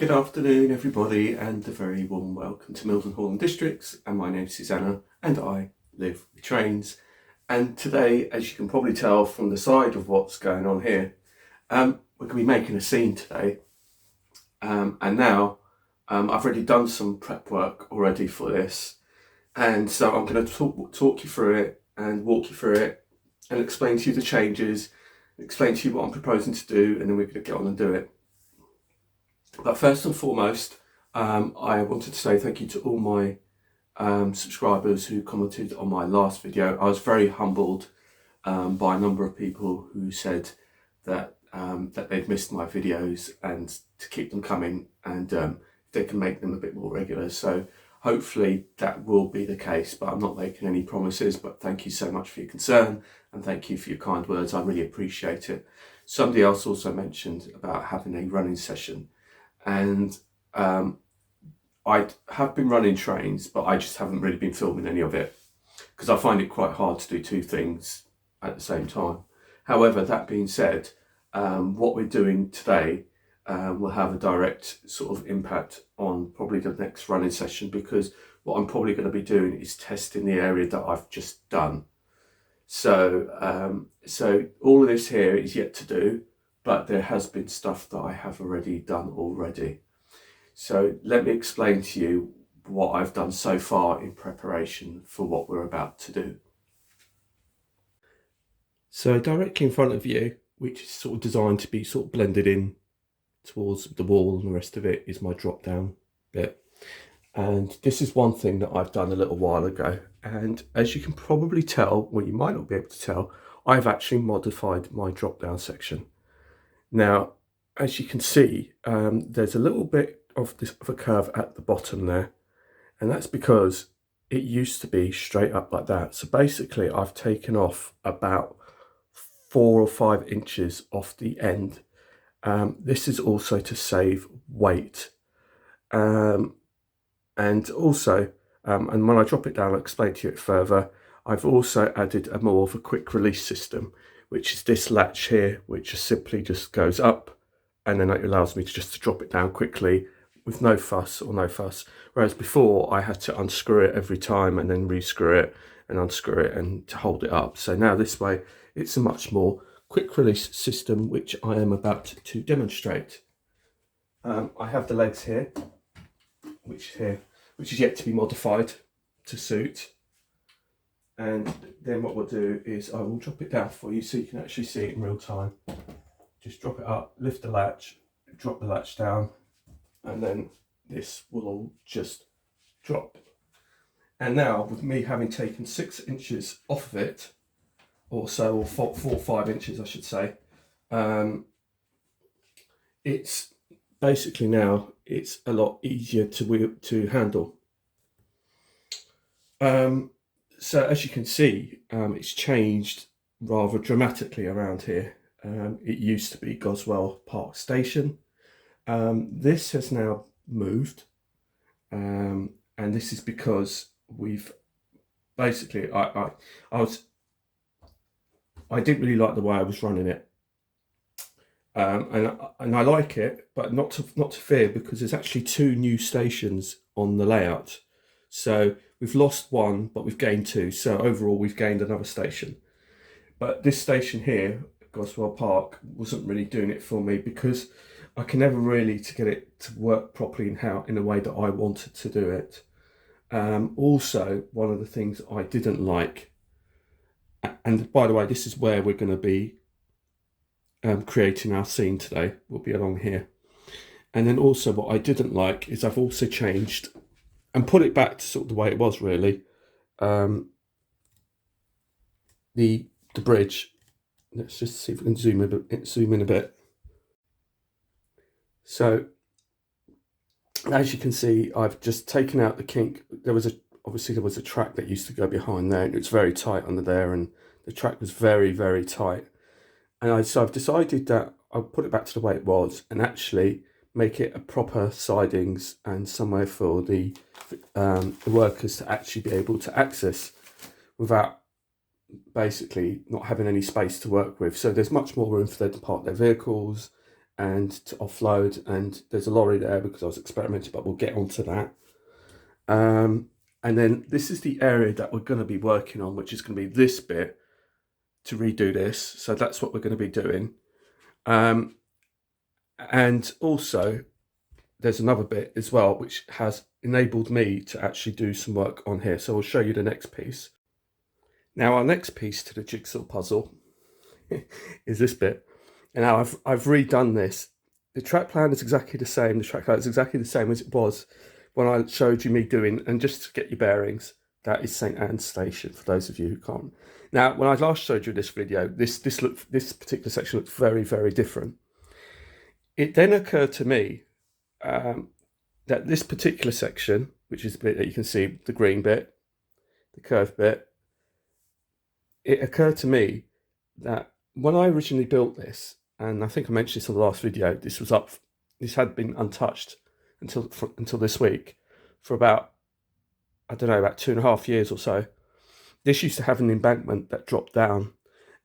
Good afternoon, everybody, and a very warm welcome to Mills and Horland Districts. And my name's Susanna, and I live with trains. And today, as you can probably tell from the side of what's going on here, we're going to be making a scene today. And now I've already done some prep work already for this, and so I'm going to talk you through it and walk you through it, and explain to you the changes, explain to you what I'm proposing to do, and then we're going to get on and do it. But first and foremost, I wanted to say thank you to all my subscribers who commented on my last video. I was very humbled by a number of people who said that that they'd missed my videos and to keep them coming, and they can make them a bit more regular. So hopefully that will be the case, but I'm not making any promises. But thank you so much for your concern, and thank you for your kind words. I really appreciate it. Somebody else also mentioned about having a running session. And I have been running trains, but I just haven't really been filming any of it because I find it quite hard to do two things at the same time. However, that being said, what we're doing today will have a direct sort of impact on probably the next running session, because what I'm probably going to be doing is testing the area that I've just done. So all of this here is yet to do, but there has been stuff that I have already done already. So let me explain to you what I've done so far in preparation for what we're about to do. So directly in front of you, which is sort of designed to be sort of blended in towards the wall and the rest of it, is my drop down bit. And this is one thing that I've done a little while ago. And as you can probably tell, well, you might not be able to tell, I've actually modified my drop down section. Now, as you can see, there's a little bit of a curve at the bottom there, and that's because it used to be straight up like that. So basically, I've taken off about 4 or 5 inches off the end. This is also to save weight, and also, and when I drop it down, I'll explain to you it further. I've also added a more of a quick release system, which is this latch here, which just simply just goes up, and then it allows me to just drop it down quickly with no fuss or no fuss. Whereas before I had to unscrew it every time and then rescrew it and unscrew it and to hold it up. So now this way it's a much more quick release system, which I am about to demonstrate. I have the legs here, which is yet to be modified to suit. And then what we'll do is I will drop it down for you so you can actually see it in real time. Just drop it up, lift the latch, drop the latch down, and then this will all just drop. And now, with me having taken 6 inches off of it, or so, or 4 or 5 inches I should say, it's basically now it's a lot easier to handle. So as you can see, it's changed rather dramatically around here. It used to be Goswell Park Station. This has now moved, and this is because we've basically I didn't really like the way I was running it, and I like it, but not to fear, because there's actually 2 new stations on the layout. So we've lost 1, but we've gained 2. So overall, we've gained another station. But this station here, Goswell Park, wasn't really doing it for me, because I can never really to get it to work properly in a way that I wanted to do it. Also, one of the things I didn't like, and by the way, this is where we're going to be creating our scene today. We'll be along here. And then also what I didn't like is I've also changed and put it back to sort of the way it was really. The bridge. Let's just see if we can zoom in a bit. So as you can see, I've just taken out the kink. Obviously there was a track that used to go behind there, and it's very tight under there, and the track was very, very tight. And so I've decided that I'll put it back to the way it was and actually make it a proper sidings and somewhere for the workers to actually be able to access without basically not having any space to work with. So there's much more room for them to park their vehicles, and to offload, and there's a lorry there because I was experimenting, but we'll get onto that. And then this is the area that we're going to be working on, which is going to be this bit to redo this. So that's what we're going to be doing. And also there's another bit as well, which has enabled me to actually do some work on here. So I'll show you the next piece. Now our next piece to the jigsaw puzzle is this bit. And now I've redone this. The track plan is exactly the same. The track plan is exactly the same as it was when I showed you me doing, and just to get your bearings, that is St Anne's Station, for those of you who can't. Now, when I last showed you this video, this particular section looked very, very different. It then occurred to me that this particular section, which is the bit that you can see, the green bit, the curved bit, it occurred to me that when I originally built this, and I think I mentioned this in the last video, this had been untouched until this week for about, I don't know, about 2.5 years or so. This used to have an embankment that dropped down,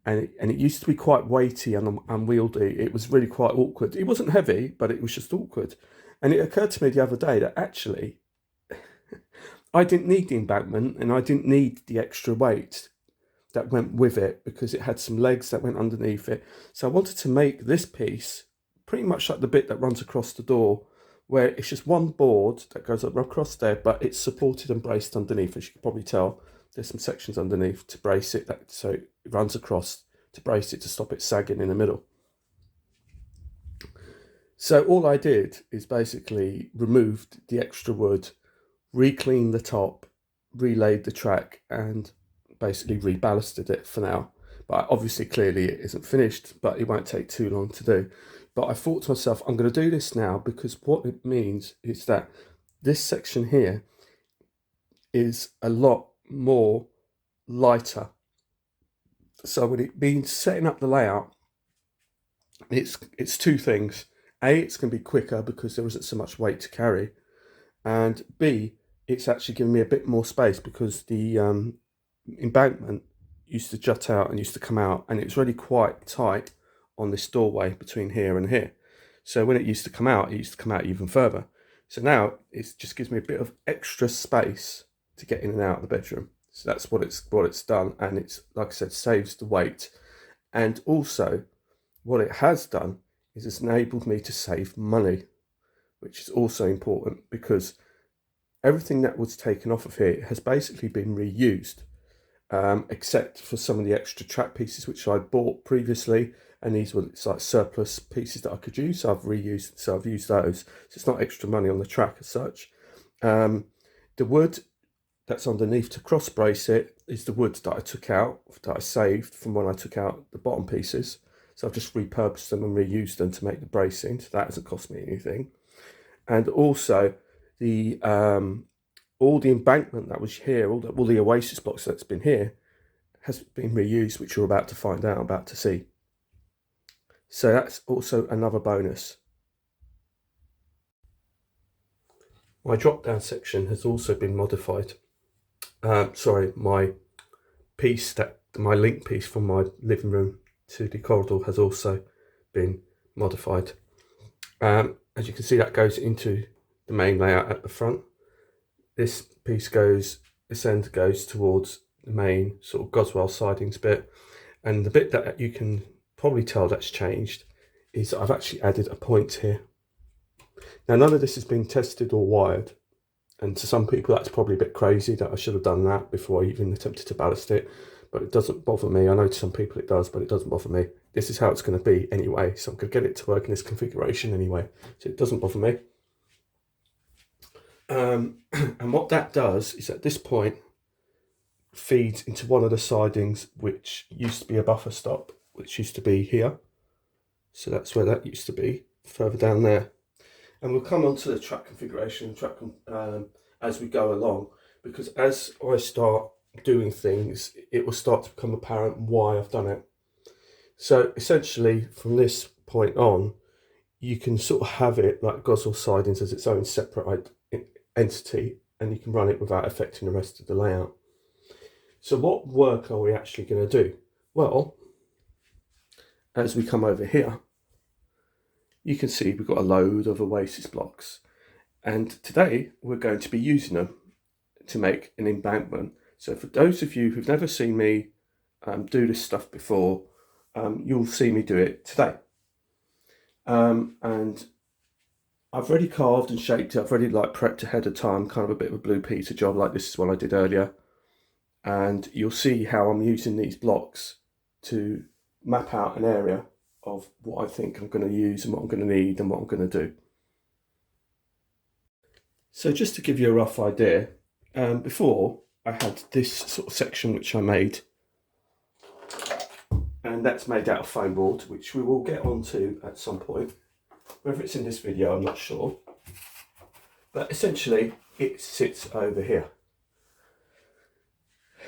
and it used to be quite weighty and unwieldy. It was really quite awkward. It wasn't heavy, but it was just awkward. And it occurred to me the other day that actually I didn't need the embankment, and I didn't need the extra weight that went with it, because it had some legs that went underneath it. So I wanted to make this piece pretty much like the bit that runs across the door, where it's just one board that goes up across there, but it's supported and braced underneath. As you can probably tell, there's some sections underneath to brace it, so it runs across to brace it, to stop it sagging in the middle. So all I did is basically removed the extra wood, re-cleaned the top, relaid the track, and basically reballasted it for now. But obviously, clearly it isn't finished, but it won't take too long to do. But I thought to myself, I'm going to do this now, because what it means is that this section here is a lot more lighter. So when it means setting up the layout, it's two things. A, it's going to be quicker because there isn't so much weight to carry, and B, it's actually giving me a bit more space, because the embankment used to jut out and used to come out, and it was really quite tight on this doorway between here and here. So when it used to come out even further. So now it just gives me a bit of extra space to get in and out of the bedroom. So that's what it's done, and it's, like I said, saves the weight. And also what it has done is it's enabled me to save money, which is also important, because everything that was taken off of here has basically been reused, except for some of the extra track pieces which I bought previously, and these were like surplus pieces that I could use, so I've used those. So it's not extra money on the track as such. The wood that's underneath to cross brace it is the wood that I took out, that I saved from when I took out the bottom pieces. So I've just repurposed them and reused them to make the bracing, so that hasn't cost me anything. And also the all the embankment that was here, all the Oasis blocks that's been here, has been reused, which you're about to find out, about to see. So that's also another bonus. My drop down section has also been modified. My link piece from my living room to the corridor has also been modified. As you can see, that goes into the main layout at the front. This piece this end goes towards the main sort of Goswell sidings bit. And the bit that you can probably tell that's changed is that I've actually added a point here. Now, none of this has been tested or wired, and to some people that's probably a bit crazy that I should have done that before I even attempted to ballast it, but it doesn't bother me. I know to some people it does, but it doesn't bother me. This is how it's going to be anyway, so I'm going to get it to work in this configuration anyway, so it doesn't bother me. And what that does is, at this point, feeds into one of the sidings which used to be a buffer stop, which used to be here. So that's where that used to be, further down there. And we'll come on to the track configuration as we go along, because as I start doing things, it will start to become apparent why I've done it. So essentially, from this point on, you can sort of have it like Goswell sidings as its own separate entity, and you can run it without affecting the rest of the layout. So what work are we actually going to do? Well, as we come over here, you can see we've got a load of Oasis blocks, and today we're going to be using them to make an embankment. So for those of you who've never seen me do this stuff before, you'll see me do it today. And I've already carved and shaped it. I've already prepped ahead of time, kind of a bit of a Blue Peter job, like this is what I did earlier. And you'll see how I'm using these blocks to map out an area of what I think I'm going to use and what I'm going to need and what I'm going to do. So just to give you a rough idea, before I had this sort of section which I made, and that's made out of foam board, which we will get onto at some point. Whether it's in this video, I'm not sure. But essentially, it sits over here.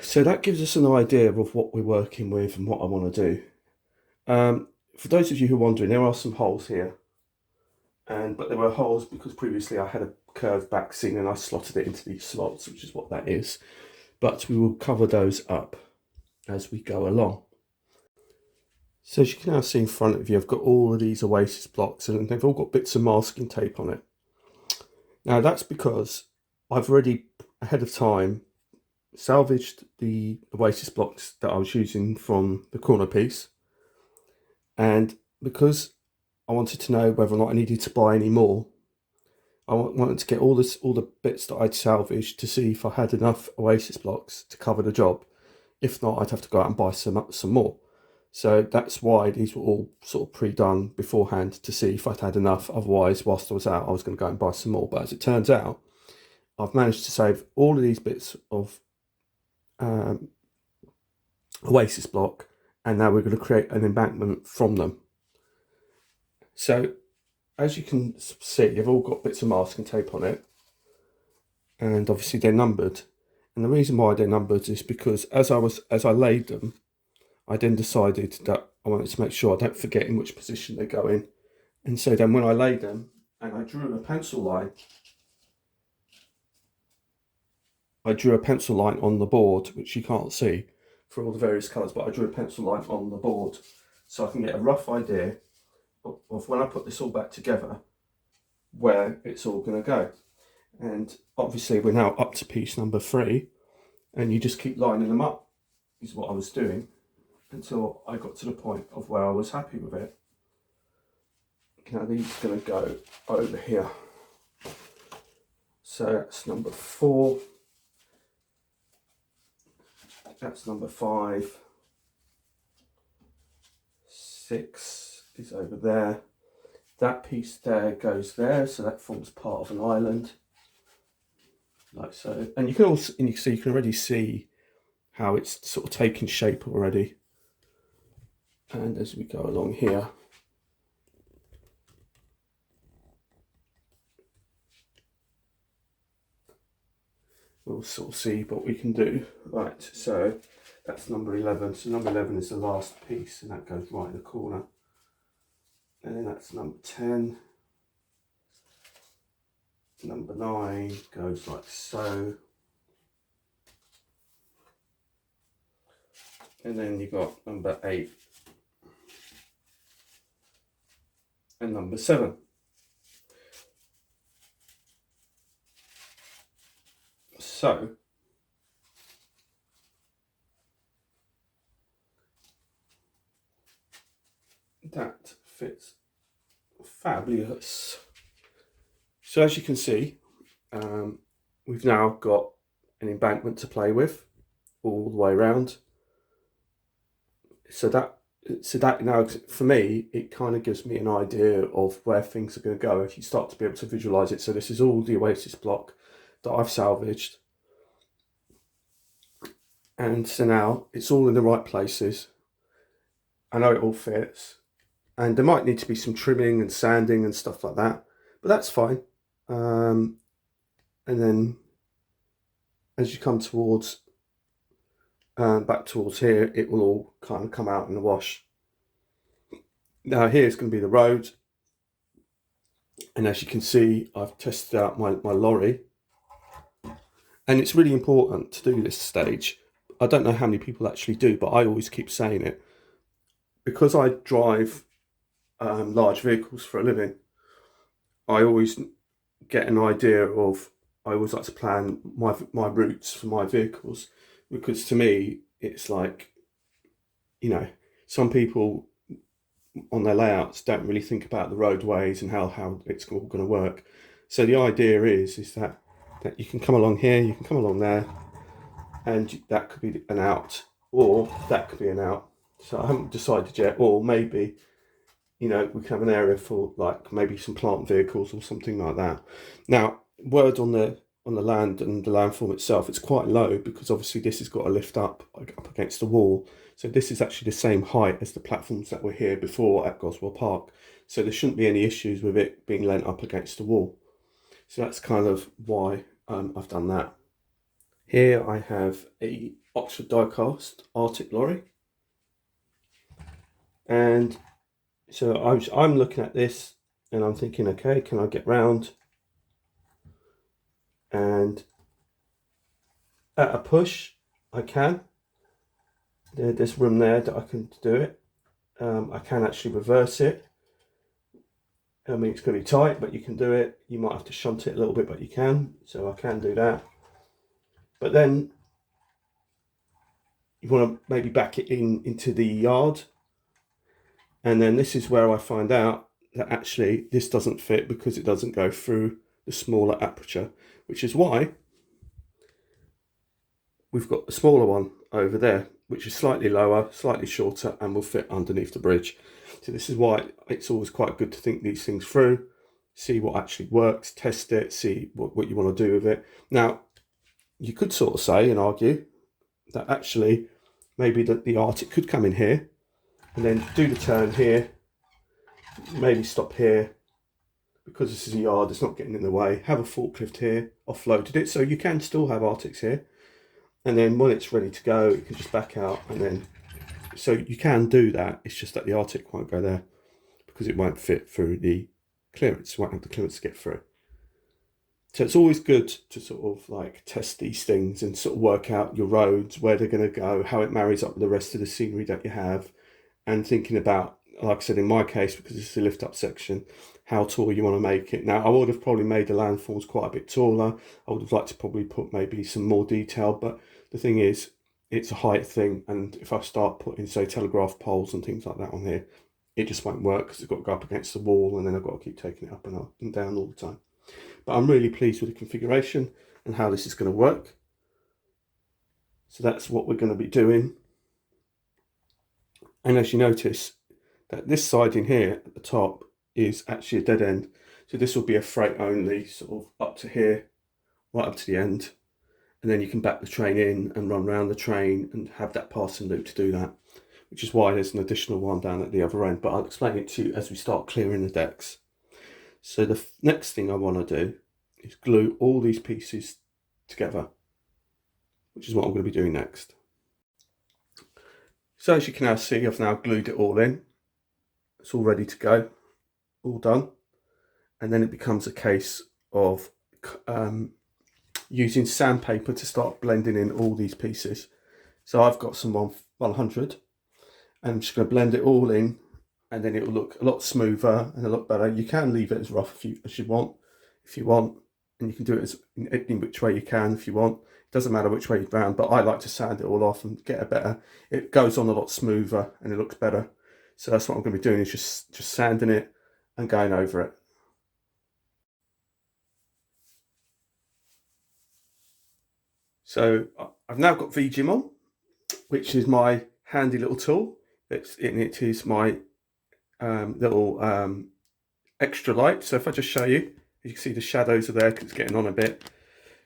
So that gives us an idea of what we're working with and what I want to do. For those of you who are wondering, there are some holes here. But there were holes because previously I had a curved back seam and I slotted it into these slots, which is what that is. But we will cover those up as we go along. So as you can now see in front of you, I've got all of these Oasis blocks and they've all got bits of masking tape on it. Now that's because I've already, ahead of time, salvaged the Oasis blocks that I was using from the corner piece. And because I wanted to know whether or not I needed to buy any more, I wanted to get all the bits that I'd salvaged to see if I had enough Oasis blocks to cover the job. If not, I'd have to go out and buy some more. So that's why these were all sort of pre-done beforehand to see if I'd had enough. Otherwise, whilst I was out, I was going to go and buy some more. But as it turns out, I've managed to save all of these bits of Oasis block, and now we're going to create an embankment from them. So as you can see, they've all got bits of masking tape on it, and obviously they're numbered. And the reason why they're numbered is because as I laid them, I then decided that I wanted to make sure I don't forget in which position they go in. And so then when I laid them and I drew a pencil line, on the board, which you can't see for all the various colours, but I drew a pencil line on the board so I can get a rough idea of when I put this all back together, where it's all going to go. And obviously we're now up to piece number 3, and you just keep lining them up, is what I was doing, until I got to the point of where I was happy with it. Now these are going to go over here. So that's number 4. That's number 5. 6 is over there. That piece there goes there, so that forms part of an island, like so. And you can also, you can already see how it's sort of taking shape already. And as we go along here, we'll sort of see what we can do. Right, so that's number 11. So number 11 is the last piece, and that goes right in the corner. And then that's number 10. Number 9 goes like so. And then you've got number 8. And number 7. So that fits fabulous. So as you can see, we've now got an embankment to play with all the way around. So that now, for me, it kind of gives me an idea of where things are going to go if you start to be able to visualize it. So this is all the Oasis block that I've salvaged, and so now it's all in the right places. I know it all fits, and there might need to be some trimming and sanding and stuff like that, but that's fine. And then as you come towards back towards here, it will all kind of come out in the wash. Now here's going to be the road, and as you can see, I've tested out my lorry, and it's really important to do this stage. I don't know how many people actually do, but I always keep saying it, because I drive large vehicles for a living, I always get an idea of, I always like to plan my routes for my vehicles, because to me, it's like, you know, some people on their layouts don't really think about the roadways and how it's all going to work. So the idea is that you can come along here, you can come along there, and that could be an out, or that could be an out. So I haven't decided yet, or maybe, you know, we can have an area for like maybe some plant vehicles or something like that. Now, word on the land and the landform itself, it's quite low, because obviously this has got to lift up against the wall. So this is actually the same height as the platforms that were here before at Goswell Park. So there shouldn't be any issues with it being lent up against the wall. So that's kind of why I've done that. Here I have a Oxford diecast Arctic lorry. And so I'm looking at this and I'm thinking, okay, can I get round? And at a push, I can. There's room there that I can do it. I can actually reverse it. I mean, it's going to be tight, but you can do it. You might have to shunt it a little bit, but you can. So I can do that. But then you want to maybe back it into the yard. And then this is where I find out that actually this doesn't fit, because it doesn't go through the smaller aperture, which is why we've got a smaller one over there, which is slightly lower, slightly shorter, and will fit underneath the bridge. So this is why it's always quite good to think these things through, see what actually works, test it, see what you want to do with it. Now, you could sort of say and argue that actually maybe the Arctic could come in here and then do the turn here, maybe stop here, because this is a yard, it's not getting in the way, have a forklift here, offloaded it, so you can still have Arctics here. And then when it's ready to go, you can just back out, and then, so you can do that. It's just that the Arctic won't go there because it won't fit through the clearance, won't have the clearance to get through. So it's always good to sort of like test these things and sort of work out your roads, where they're going to go, how it marries up with the rest of the scenery that you have, and thinking about, like I said, in my case, because this is a lift up section, how tall you want to make it. Now, I would have probably made the landforms quite a bit taller. I would have liked to probably put maybe some more detail, but the thing is, it's a height thing, and if I start putting, say, telegraph poles and things like that on here, it just won't work, because it's got to go up against the wall, and then I've got to keep taking it up and down all the time. But I'm really pleased with the configuration and how this is going to work. So that's what we're going to be doing. And as you notice, that this siding here at the top is actually a dead end. So this will be a freight only, sort of up to here, right up to the end. And then you can back the train in and run around the train and have that passing loop to do that, which is why there's an additional one down at the other end. But I'll explain it to you as we start clearing the decks. So the next thing I want to do is glue all these pieces together, which is what I'm going to be doing next. So as you can now see, I've now glued it all in. It's all ready to go, all done. And then it becomes a case of using sandpaper to start blending in all these pieces. So I've got some 100, and I'm just going to blend it all in, and then it will look a lot smoother and a lot better. You can leave it as rough if you want, and you can do it in any which way you can if you want. It doesn't matter which way you round, but I like to sand it all off and get a better, it goes on a lot smoother and it looks better. So that's what I'm going to be doing, is just sanding it and going over it. So I've now got VGym on, which is my handy little tool. It is my little extra light. So if I just show you, you can see the shadows are there because it's getting on a bit.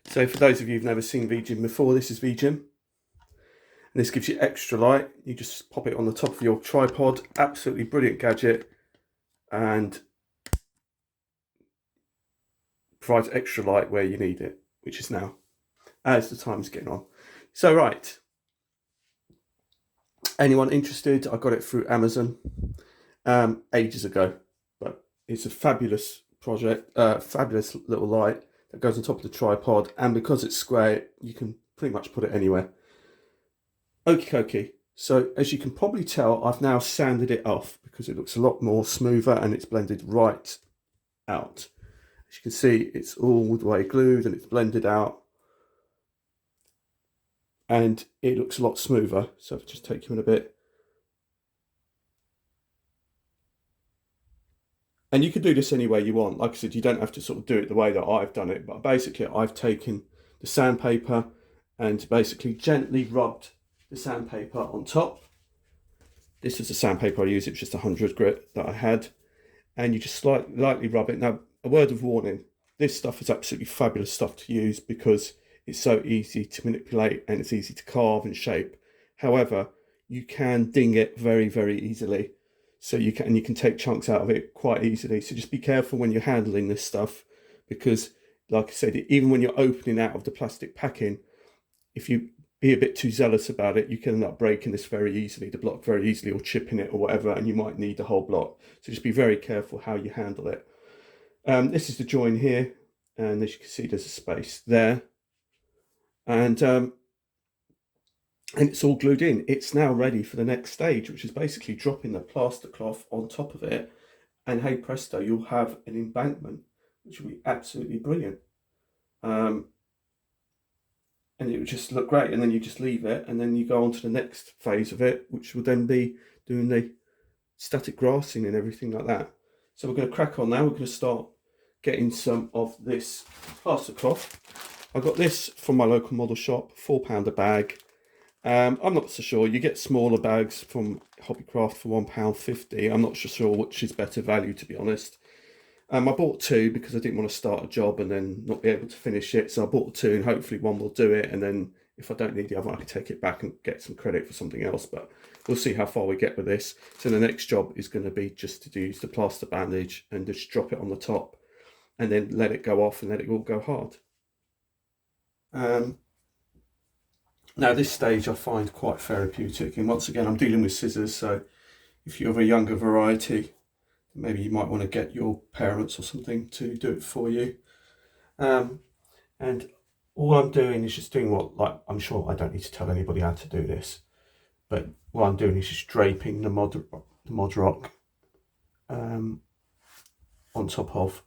So for those of you who've never seen VGym before, this is VGym. And this gives you extra light. You just pop it on the top of your tripod. Absolutely brilliant gadget. And provides extra light where you need it, which is now, as the time's getting on. So right, anyone interested, I got it through Amazon ages ago, but it's a fabulous project, fabulous little light that goes on top of the tripod, and because it's square, you can pretty much put it anywhere. Okie dokie. So as you can probably tell, I've now sanded it off because it looks a lot more smoother and it's blended right out. As you can see, it's all the way glued and it's blended out. And it looks a lot smoother. So if I just take you in a bit. And you can do this any way you want. Like I said, you don't have to sort of do it the way that I've done it. But basically, I've taken the sandpaper and basically gently rubbed the sandpaper on top. This is the sandpaper I use. It was just 100 grit that I had. And you just lightly rub it. Now, a word of warning. This stuff is absolutely fabulous stuff to use because it's so easy to manipulate and it's easy to carve and shape. However, you can ding it very, very easily. So you can take chunks out of it quite easily. So just be careful when you're handling this stuff because, like I said, even when you're opening out of the plastic packing, if you be a bit too zealous about it, you can end up breaking this very easily, the block very easily, or chipping it or whatever, and you might need the whole block. So just be very careful how you handle it. This is the join here, and as you can see, there's a space there. And it's all glued in. It's now ready for the next stage, which is basically dropping the plaster cloth on top of it. And hey presto, you'll have an embankment, which will be absolutely brilliant. And it would just look great. And then you just leave it, and then you go on to the next phase of it, which will then be doing the static grassing and everything like that. So we're going to crack on now. We're going to start getting some of this plaster cloth. I got this from my local model shop, £4 a bag. I'm not so sure. You get smaller bags from Hobbycraft for £1.50. I'm not so sure which is better value, to be honest. I bought two because I didn't want to start a job and then not be able to finish it. So I bought two and hopefully one will do it. And then if I don't need the other, I can take it back and get some credit for something else. But we'll see how far we get with this. So the next job is going to be just to use the plaster bandage and just drop it on the top and then let it go off and let it all go hard. Now this stage I find quite therapeutic, and once again I'm dealing with scissors, so if you're of a younger variety, maybe you might want to get your parents or something to do it for you. And all I'm doing is just doing what, like, I'm sure I don't need to tell anybody how to do this, but what I'm doing is just draping the Mod Rock on top of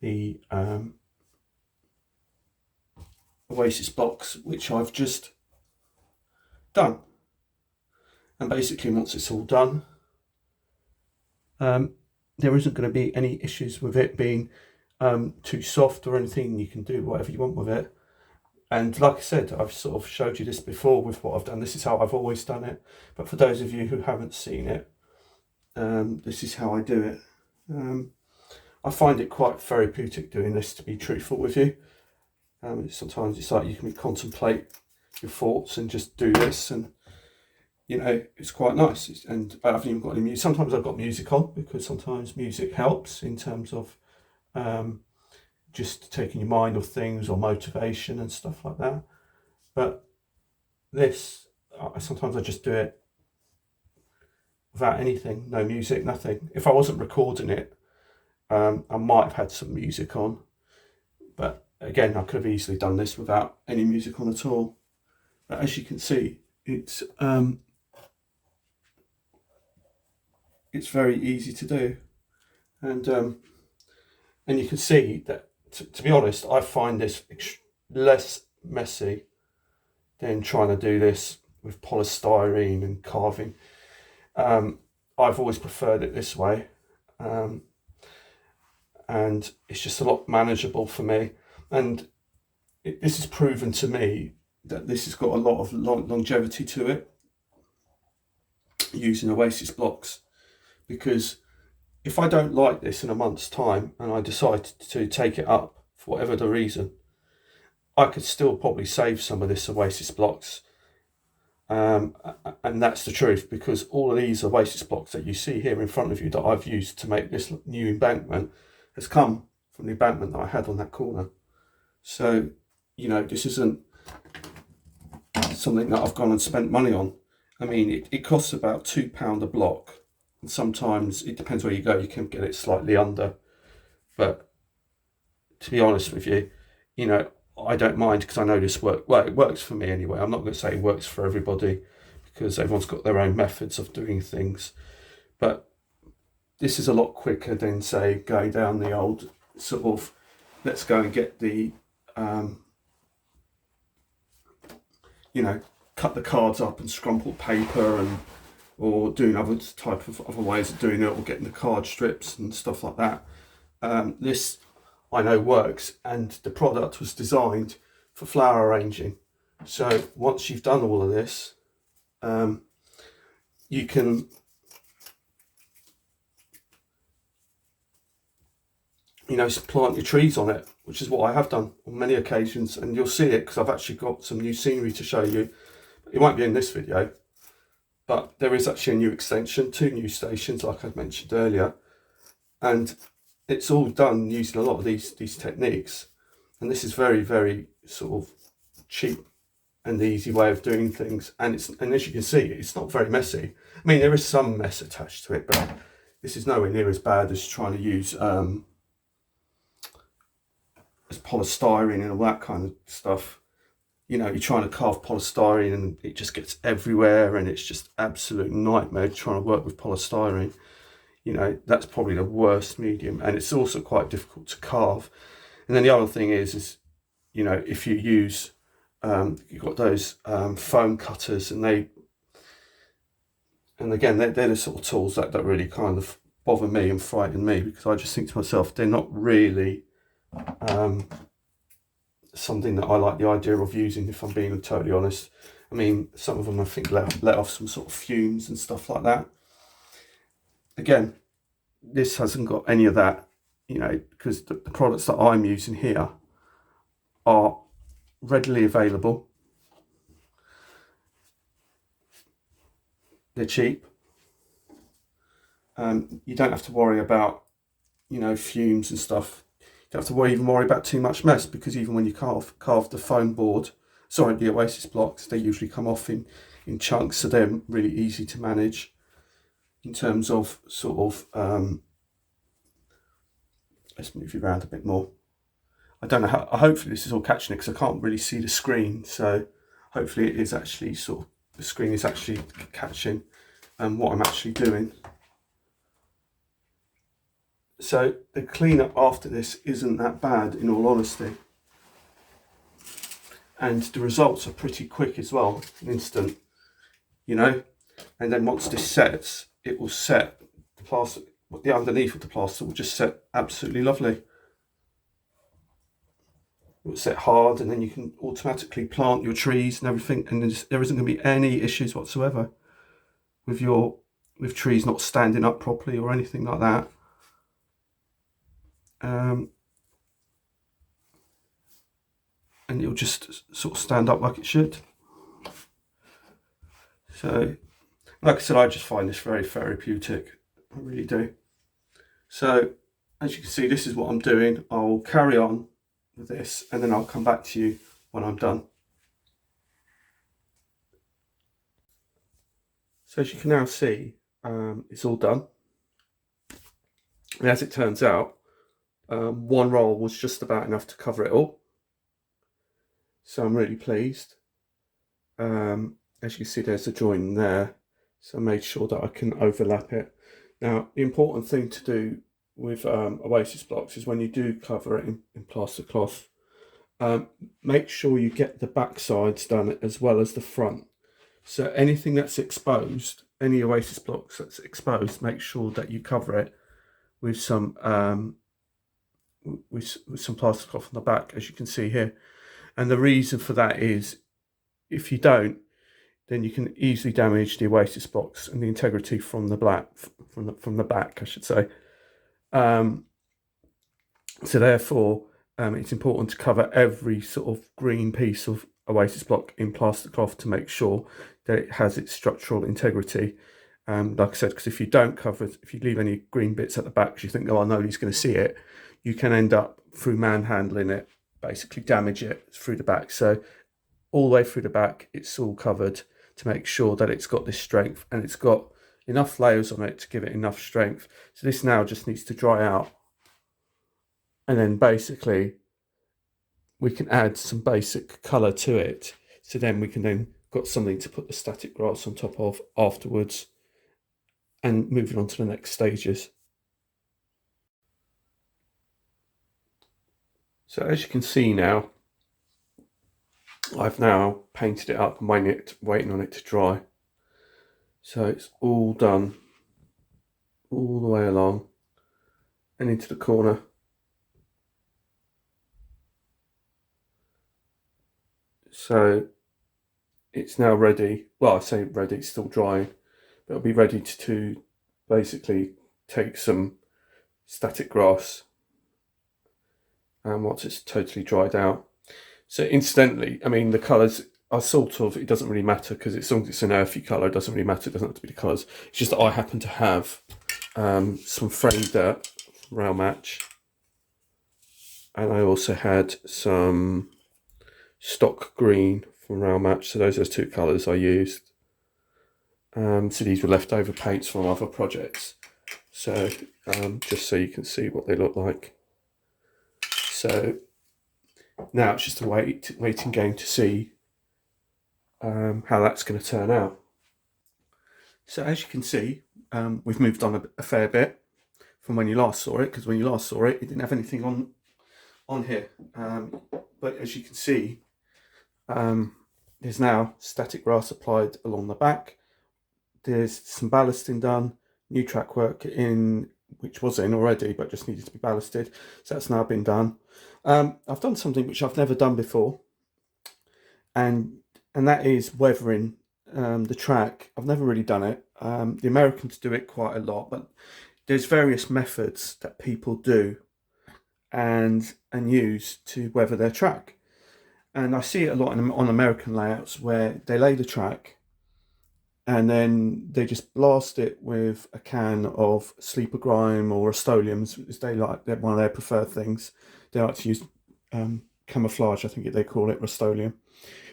the Oasis blocks, which I've just done. And basically once it's all done, there isn't going to be any issues with it being too soft or anything. You can do whatever you want with it. And like I said, I've sort of showed you this before with what I've done. This is how I've always done it. But for those of you who haven't seen it, this is how I do it. I find it quite therapeutic doing this, to be truthful with you. Sometimes it's like you can contemplate your thoughts and just do this, and you know, it's quite nice. And I haven't even got any music. Sometimes I've got music on because sometimes music helps in terms of just taking your mind off things or motivation and stuff like that. But this, sometimes I just do it without anything, no music, nothing. If I wasn't recording it, I might have had some music on, but again, I could have easily done this without any music on at all. But as you can see, it's very easy to do, and you can see that. To be honest, I find this less messy than trying to do this with polystyrene and carving. I've always preferred it this way, and it's just a lot manageable for me. And this has proven to me that this has got a lot of longevity to it, using Oasis blocks, because if I don't like this in a month's time and I decide to take it up for whatever the reason, I could still probably save some of this Oasis blocks. And that's the truth, because all of these Oasis blocks that you see here in front of you that I've used to make this new embankment has come from the embankment that I had on that corner. So, you know, this isn't something that I've gone and spent money on. I mean, it costs about £2 a block. And sometimes it depends where you go, you can get it slightly under. But to be honest with you, you know, I don't mind because I know this works. Well, it works for me anyway. I'm not going to say it works for everybody because everyone's got their own methods of doing things. But this is a lot quicker than, say, going down the old sort of, let's go and get the, cut the cards up and scrumple paper, or doing other type of other ways of doing it, or getting the card strips and stuff like that. This I know works, and the product was designed for flower arranging. So once you've done all of this, you can plant your trees on it, which is what I have done on many occasions, and you'll see it because I've actually got some new scenery to show you. It won't be in this video, but there is actually a new extension, 2 new stations like I mentioned earlier, and it's all done using a lot of these techniques. And this is very, very sort of cheap and easy way of doing things, and as you can see, it's not very messy. I mean, there is some mess attached to it, but this is nowhere near as bad as trying to use as polystyrene and all that kind of stuff. You're trying to carve polystyrene and it just gets everywhere, and it's just absolute nightmare trying to work with polystyrene. That's probably the worst medium, and it's also quite difficult to carve. And then the other thing is if you use you've got those foam cutters, and again they're the sort of tools that really kind of bother me and frighten me, because I just think to myself, they're not really something that I like the idea of using, if I'm being totally honest. I mean, some of them I think let off some sort of fumes and stuff like that. Again, this hasn't got any of that, because the products that I'm using here are readily available. They're cheap. You don't have to worry about, fumes and stuff. You don't have to even worry about too much mess, because even when you carve the foam board, the Oasis blocks, they usually come off in chunks, so they're really easy to manage in terms of sort of, let's move you around a bit more. I don't know how, hopefully this is all catching it, because I can't really see the screen, so hopefully it is actually the screen is actually catching what I'm actually doing. So the cleanup after this isn't that bad, in all honesty, and the results are pretty quick as well, instant, and then once this sets, it will set the plaster, the underneath of the plaster will just set absolutely lovely. It will set hard, and then you can automatically plant your trees and everything, and there isn't going to be any issues whatsoever with trees not standing up properly or anything like that. And it'll just sort of stand up like it should. So, like I said, I just find this very therapeutic. I really do. So, as you can see, this is what I'm doing. I'll carry on with this, and then I'll come back to you when I'm done. So as you can now see, it's all done. And as it turns out, one roll was just about enough to cover it all. So I'm really pleased. As you can see, there's a joint there. So I made sure that I can overlap it. Now, the important thing to do with Oasis blocks is when you do cover it in plaster cloth, make sure you get the back sides done as well as the front. So anything that's exposed, any Oasis blocks that's exposed, make sure that you cover it with some with some plaster cloth on the back, as you can see here. And the reason for that is, if you don't, then you can easily damage the Oasis blocks and the integrity from the back, I should say. So therefore, it's important to cover every sort of green piece of Oasis block in plaster cloth to make sure that it has its structural integrity. Like I said, because if you don't cover it, if you leave any green bits at the back, because you think, oh, nobody's going to see it, you can end up, through manhandling it, basically damage it through the back. So all the way through the back, it's all covered to make sure that it's got this strength, and it's got enough layers on it to give it enough strength. So this now just needs to dry out, and then basically we can add some basic colour to it. So then we can then got something to put the static grass on top of afterwards and moving on to the next stages. So as you can see now, I've now painted it up and waiting on it to dry. So it's all done, all the way along and into the corner. So it's now ready. Well, I say ready, it's still drying, but it'll be ready to basically take some static grass and once it's totally dried out. So incidentally, I mean, the colours are sort of, it doesn't really matter because as long as it's an earthy colour, it doesn't really matter. It doesn't have to be the colours. It's just that I happen to have some frame dirt from Rail Match. And I also had some stock green from Rail Match. So those are the two colours I used. So these were leftover paints from other projects. So just so you can see what they look like. So now it's just a waiting game to see how that's going to turn out. So as you can see, we've moved on a fair bit from when you last saw it, because when you last saw it, it didn't have anything on here. But as you can see, there's now static grass applied along the back. There's some ballasting done, new track work in, which was in already, but just needed to be ballasted. So that's now been done. I've done something which I've never done before, and that is weathering the track. I've never really done it. The Americans do it quite a lot, but there's various methods that people do and use to weather their track. And I see it a lot on American layouts where they lay the track and then they just blast it with a can of sleeper grime or Rust-Oleum, as they're one of their preferred things. They like to use camouflage, I think they call it, Rust-Oleum,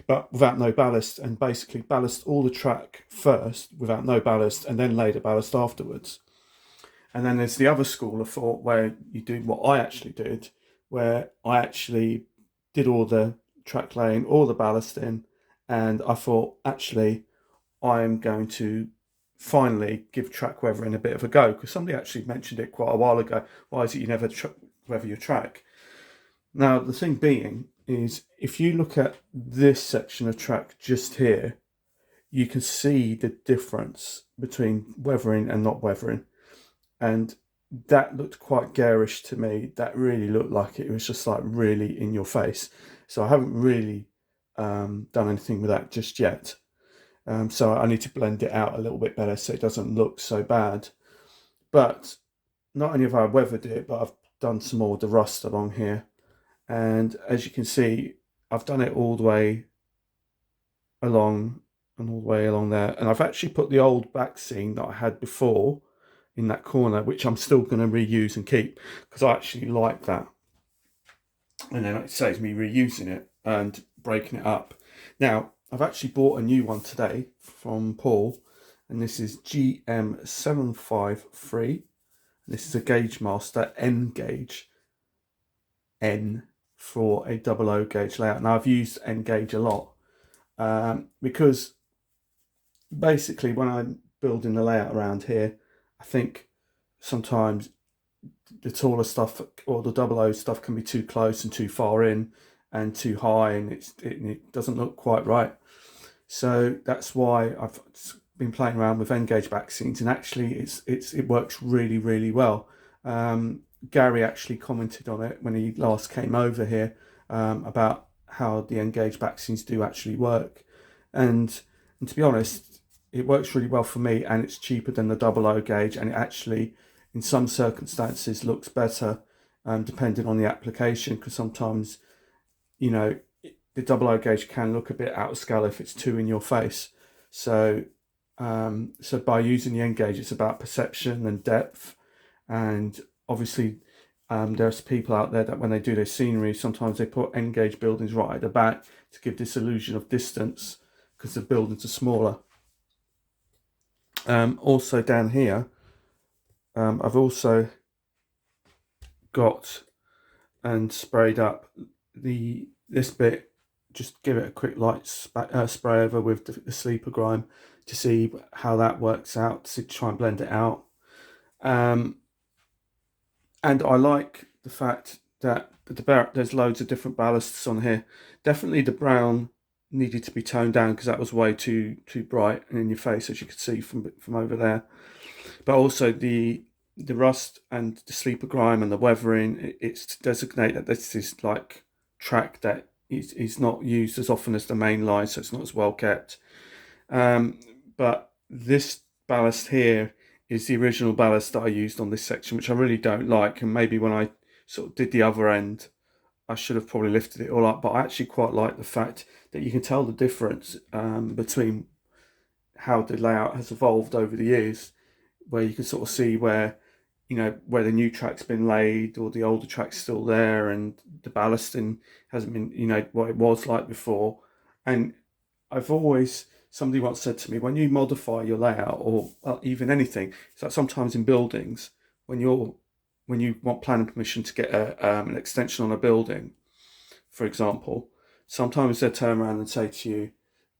but without no ballast, and basically ballast all the track first without no ballast and then lay the ballast afterwards. And then there's the other school of thought where you do what I actually did, where I actually did all the track laying, all the ballasting, and I thought, actually, I'm going to finally give track weathering a bit of a go, because somebody actually mentioned it quite a while ago. Why is it you never weather your track? Now, the thing being is, if you look at this section of track just here, you can see the difference between weathering and not weathering. And that looked quite garish to me. That really looked like it was just like really in your face. So I haven't really done anything with that just yet. So I need to blend it out a little bit better so it doesn't look so bad. But not only have I weathered it, but I've done some more of the rust along here. And as you can see, I've done it all the way along and all the way along there. And I've actually put the old back seam that I had before in that corner, which I'm still going to reuse and keep because I actually like that. And then it saves me reusing it and breaking it up. Now, I've actually bought a new one today from Paul, and this is GM753. This is a Gauge Master N gauge. N for a 00 gauge layout. Now, I've used N gauge a lot because basically when I'm building the layout around here, I think sometimes the taller stuff or the 00 stuff can be too close and too far in and too high, and it doesn't look quite right. So that's why I've been playing around with N gauge back seams, and actually it works really, really well. Gary actually commented on it when he last came over here about how the N gauge back seams do actually work, and to be honest, it works really well for me, and it's cheaper than the 00 gauge, and it actually in some circumstances looks better depending on the application, because sometimes, you know, the 00 gauge can look a bit out of scale if it's too in your face. So so by using the N gauge, it's about perception and depth. And obviously there's people out there that when they do their scenery, sometimes they put N gauge buildings right at the back to give this illusion of distance because the buildings are smaller. Also down here, I've also got and sprayed up this bit just give it a quick light spray over with the sleeper grime to see how that works out, to try and blend it out. And I like the fact that there's loads of different ballasts on here. Definitely the brown needed to be toned down because that was way too bright and in your face, as you could see from over there. But also the rust and the sleeper grime and the weathering, it's to designate that this is like track that is not used as often as the main line, so it's not as well kept. But this ballast here is the original ballast that I used on this section, which I really don't like. And maybe when I sort of did the other end, I should have probably lifted it all up. But I actually quite like the fact that you can tell the difference between how the layout has evolved over the years, where you can sort of see where, you know, where the new track's been laid or the older track's still there, and the ballasting hasn't been, you know, what it was like before. And somebody once said to me, when you modify your layout or even anything, it's like sometimes in buildings, when you want planning permission to get an extension on a building, for example, sometimes they turn around and say to you,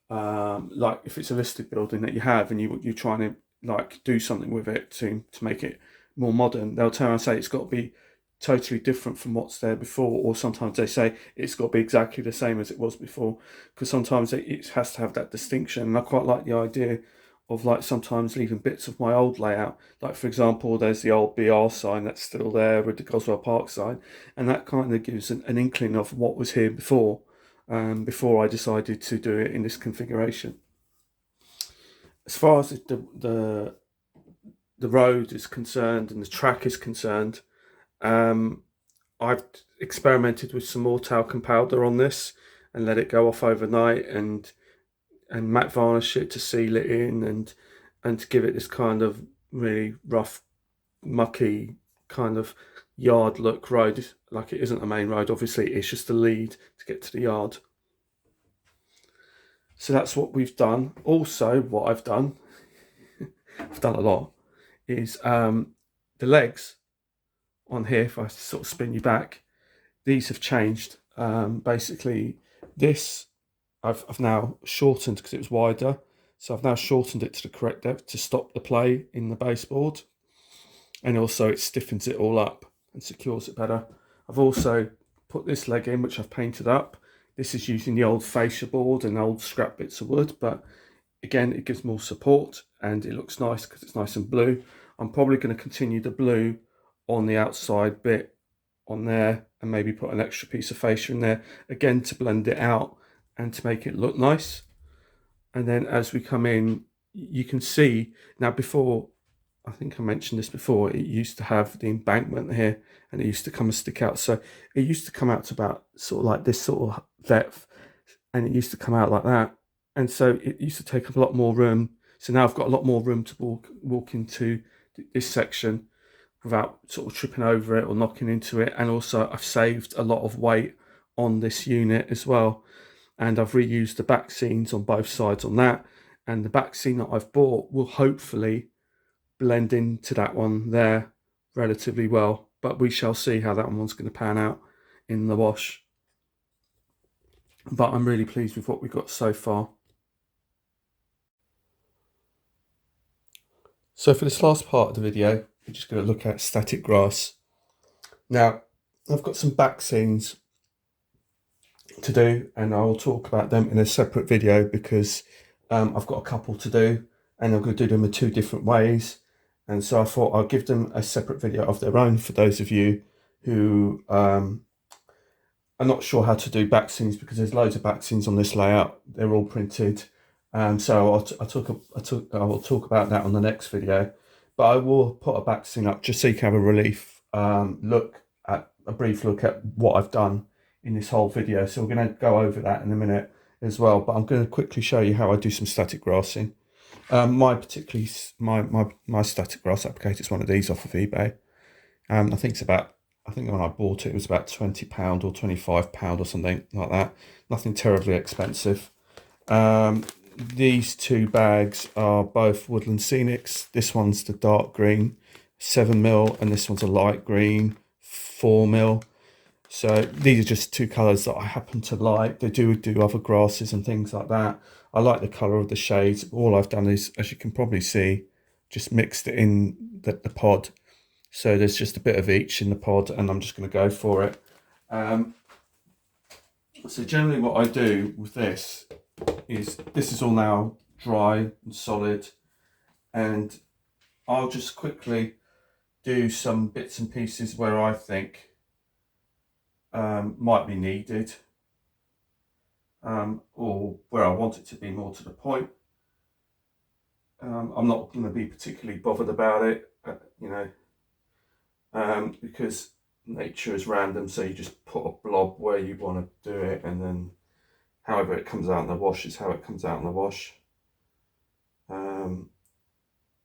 like if it's a listed building that you have and you're trying to like do something with it to make it more modern, they'll turn around and say it's got to be totally different from what's there before, or sometimes they say it's got to be exactly the same as it was before, because sometimes it has to have that distinction. And I quite like the idea of like sometimes leaving bits of my old layout, like for example there's the old BR sign that's still there with the Goswell Park sign, and that kind of gives an inkling of what was here before I decided to do it in this configuration. As far as the road is concerned and the track is concerned, I've experimented with some more talcum powder on this and let it go off overnight and matte varnish it to seal it in and to give it this kind of really rough, mucky kind of yard look road. Like it isn't a main road, obviously, it's just a lead to get to the yard. So that's what we've done. Also, what I've done, I've done a lot, is the legs on here, if I sort of spin you back, these have changed. Basically, this I've now shortened because it was wider. So I've now shortened it to the correct depth to stop the play in the baseboard. And also it stiffens it all up and secures it better. I've also put this leg in, which I've painted up. This is using the old fascia board and old scrap bits of wood, but again, it gives more support and it looks nice because it's nice and blue. I'm probably going to continue the blue on the outside bit on there and maybe put an extra piece of fascia in there, again to blend it out and to make it look nice. And then as we come in, you can see, now before, I think I mentioned this before, it used to have the embankment here and it used to come and stick out. So it used to come out to about sort of like this sort of depth, and it used to come out like that. And so it used to take up a lot more room. So now I've got a lot more room to walk into this section without sort of tripping over it or knocking into it. And also I've saved a lot of weight on this unit as well. And I've reused the back scenes on both sides on that. And the back scene that I've bought will hopefully blend into that one there relatively well. But we shall see how that one's going to pan out in the wash. But I'm really pleased with what we've got so far. So for this last part of the video, we're just going to look at static grass. Now, I've got some back scenes to do, and I'll talk about them in a separate video because I've got a couple to do, and I'm going to do them in two different ways. And so I thought I'll give them a separate video of their own for those of you who are not sure how to do back scenes, because there's loads of back scenes on this layout. They're all printed. So I will talk about that on the next video, but I will put a back scene up just so you can have a brief look at what I've done in this whole video. So we're going to go over that in a minute as well, but I'm going to quickly show you how I do some static grassing. My static grass applicator is one of these off of eBay. I think when I bought it, it was about £20 or £25 or something like that. Nothing terribly expensive. These two bags are both Woodland Scenics. This one's the dark green 7mm, and this one's a light green 4mm. So these are just two colours that I happen to like. They do other grasses and things like that. I like the colour of the shades. All I've done is, as you can probably see, just mixed it in the pod. So there's just a bit of each in the pod, and I'm just going to go for it. So generally what I do with this is all now dry and solid, and I'll just quickly do some bits and pieces where I think might be needed, or where I want it to be more to the point. I'm not going to be particularly bothered about it, because nature is random, so you just put a blob where you want to do it, and then however it comes out in the wash is how it comes out in the wash.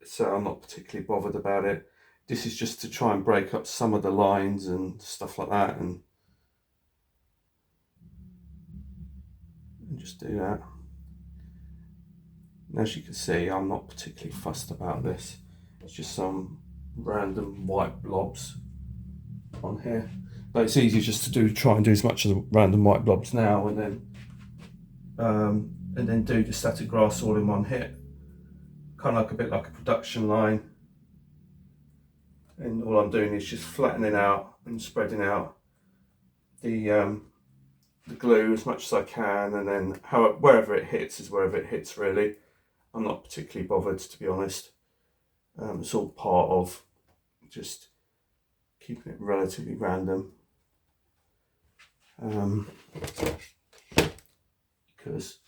So I'm not particularly bothered about it. This is just to try and break up some of the lines and stuff like that, and just do that. And as you can see, I'm not particularly fussed about this. It's just some random white blobs on here. But it's easy just to try and do as much of the random white blobs now, and then do the static grass all in one hit. Kind of like a bit like a production line. And all I'm doing is just flattening out and spreading out the glue as much as I can, and then wherever it hits is wherever it hits, really. I'm not particularly bothered, to be honest. It's all part of just keeping it relatively random, because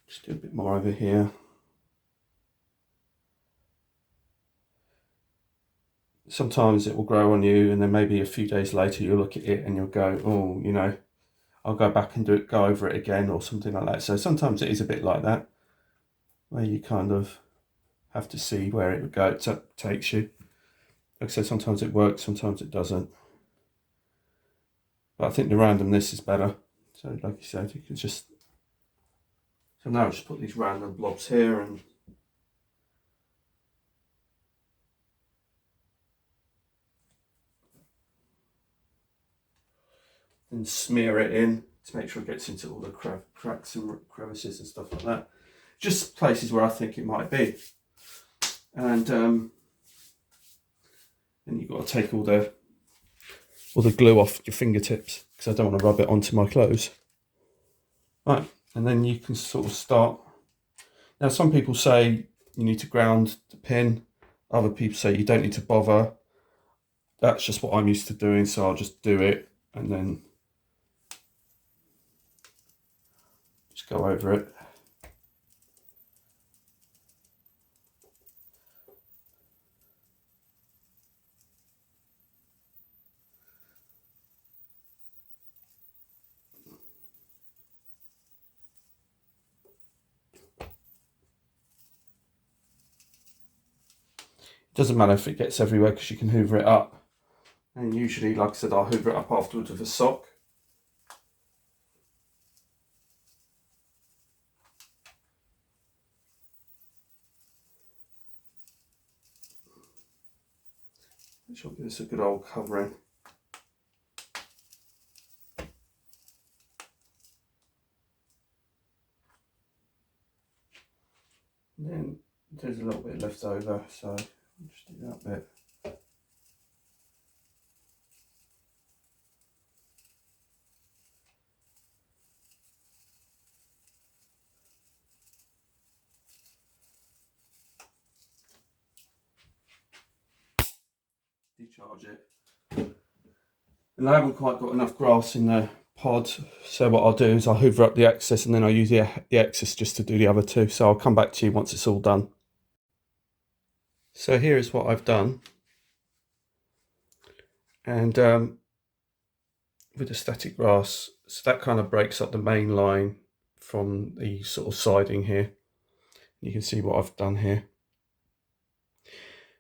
just do a bit more over here. Sometimes it will grow on you, and then maybe a few days later you'll look at it and you'll go, oh, I'll go back and go over it again, or something like that. So sometimes it is a bit like that, where you kind of have to see where it takes you. Like I said, sometimes it works, sometimes it doesn't. But I think the randomness is better. So like you said, you can just... So now I'll just put these random blobs here and smear it in to make sure it gets into all the cracks and crevices and stuff like that. Just places where I think it might be. And then you've got to take all the glue off your fingertips, because I don't want to rub it onto my clothes. Right, and then you can sort of start. Now some people say you need to ground the pin. Other people say you don't need to bother. That's just what I'm used to doing, so I'll just do it and then just go over it. Doesn't matter if it gets everywhere, because you can hoover it up. And usually, like I said, I'll hoover it up afterwards with a sock. Which will give us a good old covering. And then there's a little bit left over, so I'll just do that bit. Decharge it. And I haven't quite got enough grass in the pod, so what I'll do is I'll hoover up the excess, and then I'll use the excess just to do the other two. So I'll come back to you once it's all done. So here is what I've done. And with the static grass, so that kind of breaks up the main line from the sort of siding here. You can see what I've done here.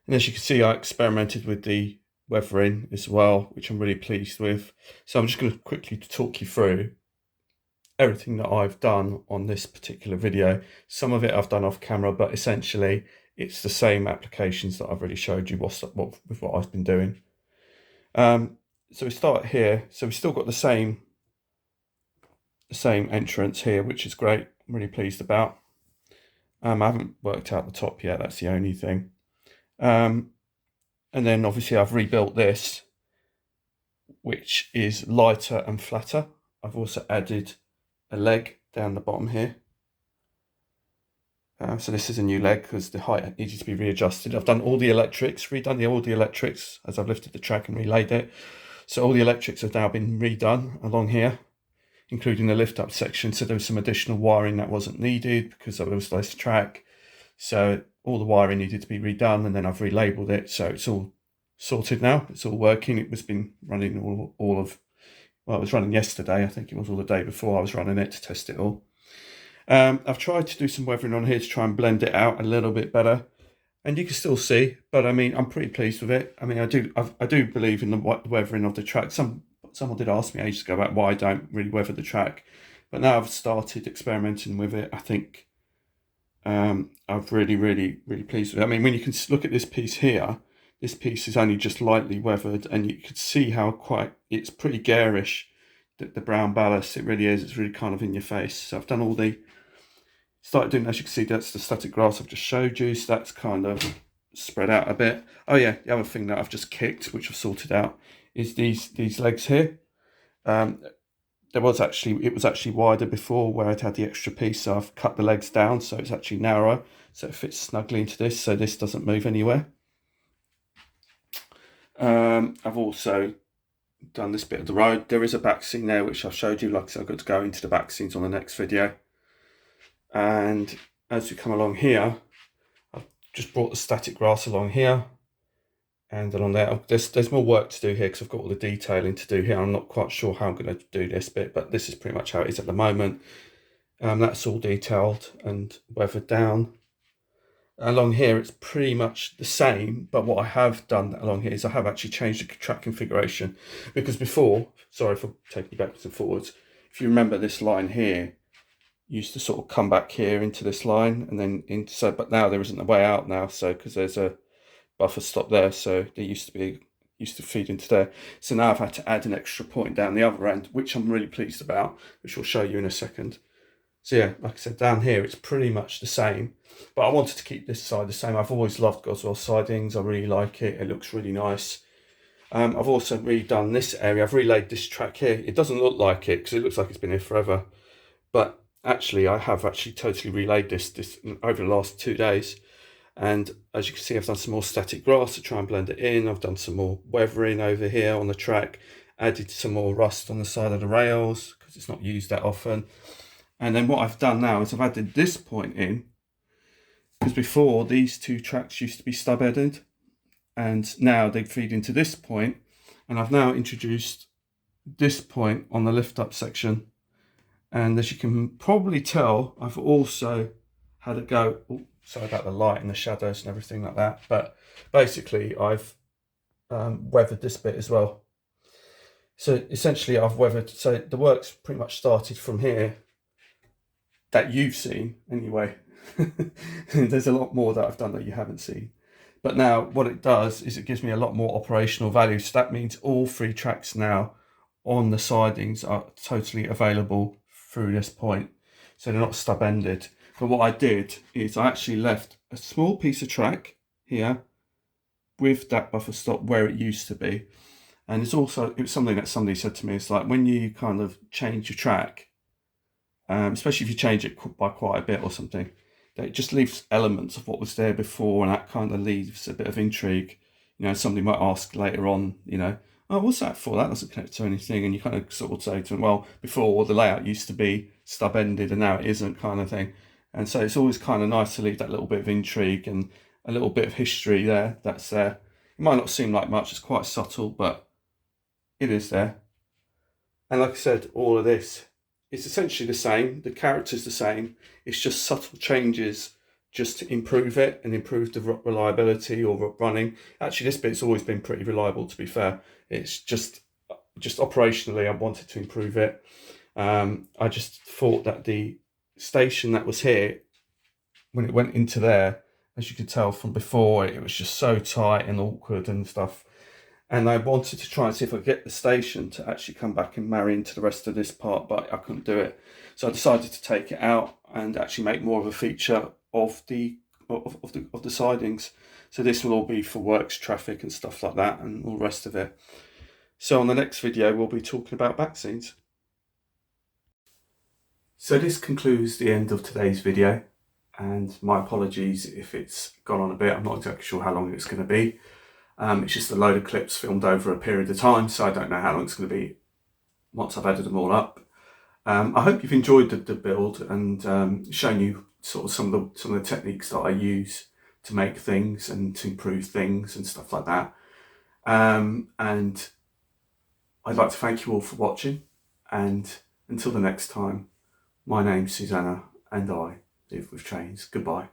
And as you can see, I experimented with the weathering as well, which I'm really pleased with. So I'm just going to quickly talk you through everything that I've done on this particular video. Some of it I've done off camera, but essentially it's the same applications that I've already showed you with what I've been doing. so we start here. So we've still got the same entrance here, which is great. I'm really pleased about. I haven't worked out the top yet. That's the only thing. And then obviously I've rebuilt this, which is lighter and flatter. I've also added a leg down the bottom here. So this is a new leg because the height needed to be readjusted. I've done all the electrics, redone all the electrics as I've lifted the track and relayed it. So all the electrics have now been redone along here, including the lift up section. So there was some additional wiring that wasn't needed because there was less track. So all the wiring needed to be redone, and then I've relabeled it. So it's all sorted now. It's all working. It was been running all of, well, it was running yesterday. I think it was all the day before I was running it to test it all. I've tried to do some weathering on here to try and blend it out a little bit better, and you can still see, but I mean, I'm pretty pleased with it. I mean, I do believe in the weathering of the track. Someone did ask me ages ago about why I don't really weather the track, but now I've started experimenting with it. I think I've really pleased with it. I mean, when you can look at this piece here, this piece is only just lightly weathered, and you can see how it's pretty garish, the brown ballast. It really is. It's really kind of in your face. So I've done all the, started doing, as you can see, that's the static grass I've just showed you. So that's kind of spread out a bit. Oh yeah, the other thing that I've just kicked, which I've sorted out, is these legs here. It was actually wider before where I'd had the extra piece, so I've cut the legs down so it's actually narrower, so it fits snugly into this, so this doesn't move anywhere. I've also done this bit of the road. There is a back seam there, which I've showed you. Like I said, I've got to go into the back seams on the next video. And as we come along here, I've just brought the static grass along here and along there. There's more work to do here because I've got all the detailing to do here. I'm not quite sure how I'm going to do this bit, but this is pretty much how it is at the moment. That's all detailed and weathered down. Along here, it's pretty much the same, but what I have done along here is I have actually changed the track configuration, because before, sorry for taking you backwards and forwards, if you remember, this line here used to sort of come back here into this line and then into, so, but now there isn't a way out now, so because there's a buffer stop there, so they used to feed into there. So now I've had to add an extra point down the other end, which I'm really pleased about, which I'll show you in a second. So yeah, like I said, down here it's pretty much the same, but I wanted to keep this side the same. I've always loved Goswell sidings. I really like it. It looks really nice. I've also redone this area. I've relayed this track here. It doesn't look like it because it looks like it's been here forever, but actually I have actually totally relayed this over the last 2 days. And as you can see, I've done some more static grass to try and blend it in. I've done some more weathering over here on the track, added some more rust on the side of the rails because it's not used that often. And then what I've done now is I've added this point in, because before these two tracks used to be stub-headed, and now they feed into this point, and I've now introduced this point on the lift up section. And as you can probably tell, I've also had a go, sorry about the light and the shadows and everything like that, but basically I've weathered this bit as well. So essentially I've weathered, so the work's pretty much started from here, that you've seen anyway. There's a lot more that I've done that you haven't seen. But now what it does is it gives me a lot more operational value. So that means all 3 tracks now on the sidings are totally available through this point. So they're not stub-ended. But what I did is I actually left a small piece of track here with that buffer stop where it used to be. And it was something that somebody said to me, it's like when you kind of change your track, especially if you change it by quite a bit or something, that it just leaves elements of what was there before, and that kind of leaves a bit of intrigue. You know, somebody might ask later on, you know, oh, what's that for? That doesn't connect to anything. And you kind of sort of say to them, well, before the layout used to be stub-ended and now it isn't, kind of thing. And so it's always kind of nice to leave that little bit of intrigue and a little bit of history there that's there. It might not seem like much, it's quite subtle, but it is there. And like I said, all of this, it's essentially the same. The character's the same. It's just subtle changes just to improve it and improve the reliability or running. Actually, this bit's always been pretty reliable, to be fair. It's just operationally, I wanted to improve it. I just thought that the station that was here, when it went into there, as you could tell from before, it was just so tight and awkward and stuff. And I wanted to try and see if I could get the station to actually come back and marry into the rest of this part, but I couldn't do it. So I decided to take it out and actually make more of a feature of the sidings. So this will all be for works, traffic and stuff like that, and all the rest of it. So on the next video, we'll be talking about back scenes. So this concludes the end of today's video, and my apologies if it's gone on a bit. I'm not exactly sure how long it's going to be. It's just a load of clips filmed over a period of time, so I don't know how long it's going to be once I've added them all up. I hope you've enjoyed the build and shown you sort of some of the techniques that I use to make things and to improve things and stuff like that. And I'd like to thank you all for watching, and until the next time, my name's Susanna and I live with trains. Goodbye.